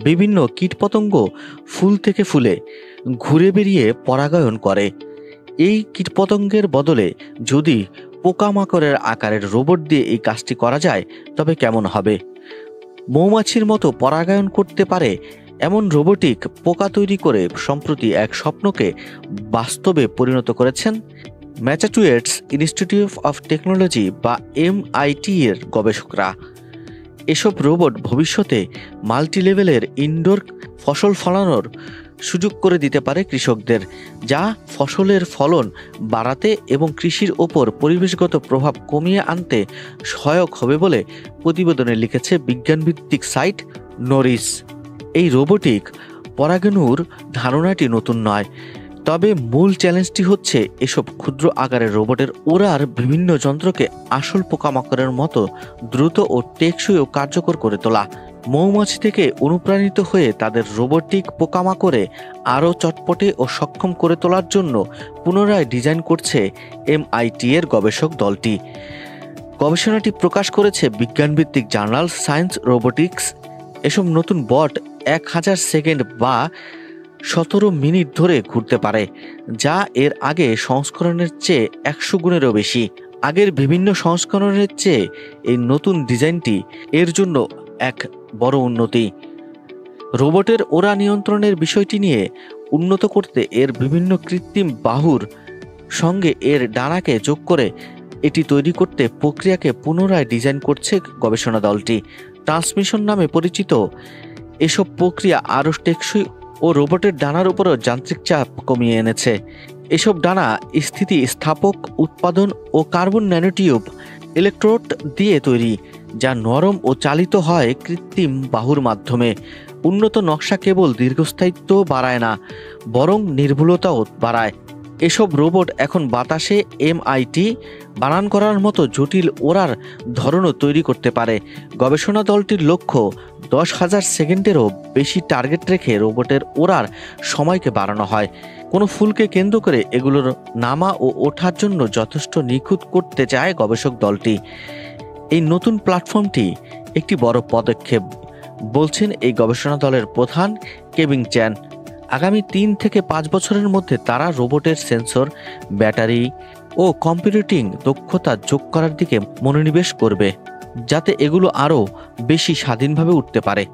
বিভিন্ন কীটপতঙ্গ ফুল থেকে ফুলে ঘুরে বেরিয়ে পরাগায়ন করে। এই কীটপতঙ্গের বদলে যদি পোকামাকড়ের আকারের রোবট দিয়ে এই কাজটি করা যায় তবে কেমন হবে? মৌমাছির মতো পরাগায়ন করতে পারে এমন রোবোটিক পোকা তৈরি করে সম্প্রতি এক স্বপ্নকে বাস্তবে পরিণত করেছেন ম্যাসাচুসেটস ইনস্টিটিউট অফ টেকনোলজি বা MIT এর গবেষকরা। এসব রোবট ভবিষ্যতে মাল্টিলেভেলের ইনডোর ফসল ফলানোর সুযোগ করে দিতে পারে কৃষকদের, যা ফসলের ফলন বাড়াতে এবং কৃষির ওপর পরিবেশগত প্রভাব কমিয়ে আনতে সহায়ক হবে বলে প্রতিবেদনে লিখেছে বিজ্ঞানভিত্তিক সাইট নরিস। এই রোবোটিক পরাগায়নের ধারণাটি নতুন নয়, তবে মূল চ্যালেঞ্জটি হচ্ছে এসব ক্ষুদ্র আকারের রোবটের ওড়ার বিভিন্ন যন্ত্রকে আসল পোকামাকড়ের মতো দ্রুত ও টেকসই ও কার্যকর করে তোলা। মৌমাছি থেকে অনুপ্রাণিত হয়ে তাদের রোবোটিক পোকামাকড়ে আরও চটপটে ও সক্ষম করে তোলার জন্য পুনরায় ডিজাইন করছে MIT এর গবেষক দলটি। গবেষণাটি প্রকাশ করেছে বিজ্ঞানভিত্তিক জার্নাল সায়েন্স রোবোটিক্স। এসব নতুন বট 1000 সেকেন্ড বা 17 মিনিট ধরে ঘুরতে পারে, যা এর আগে সংস্করণের চেয়ে 100 গুণেরও বেশি। আগের বিভিন্ন সংস্করণের চেয়ে এই নতুন ডিজাইনটি এর জন্য এক বড় উন্নতি। রোবটের ওড়া নিয়ন্ত্রণের বিষয়টি নিয়ে উন্নত করতে এর বিভিন্ন কৃত্রিম বাহুর সঙ্গে এর ডানাকে যোগ করে এটি তৈরি করতে প্রক্রিয়াকে পুনরায় ডিজাইন করছে গবেষণা দলটি। ট্রান্সমিশন নামে পরিচিত এসব প্রক্রিয়া আরও টেকসই ও রোবটের ডানার উপরও যান্ত্রিক চাপ কমিয়ে এনেছে। এসব ডানা স্থিতি স্থাপক উৎপাদন ও কার্বন ন্যানোটিউব ইলেকট্রোড দিয়ে তৈরি, যা নরম ও চালিত হয় কৃত্রিম বাহুর মাধ্যমে। উন্নত নকশা কেবল দীর্ঘস্থায়িত্ব বাড়ায় না, বরং নির্ভুলতাও বাড়ায়। এসব রোবট এখন বাতাসে MIT বানান করার মতো জটিল ওড়ার ধরনও তৈরি করতে পারে। গবেষণা দলটির লক্ষ্য 10,000 সেকেন্ডেরও বেশি টার্গেট রেখে রোবটের ওড়ার সময়কে বাড়ানো হয়। কোনো ফুলকে কেন্দ্র করে এগুলোর নামা ও ওঠার জন্য যথেষ্ট নিখুঁত করতে চায় গবেষক দলটি। এই নতুন প্ল্যাটফর্মটি একটি বড় পদক্ষেপ বলছেন এই গবেষণা দলের প্রধান কেভিন চ্যান। আগামী 3 থেকে 5 বছরের মধ্যে তারা রোবটের সেন্সর, ব্যাটারি ও কম্পিউটিং দক্ষতা যোগ করার দিকে মনোনিবেশ করবে, যাতে এগুলো আরও বেশি স্বাধীনভাবে উঠতে পারে।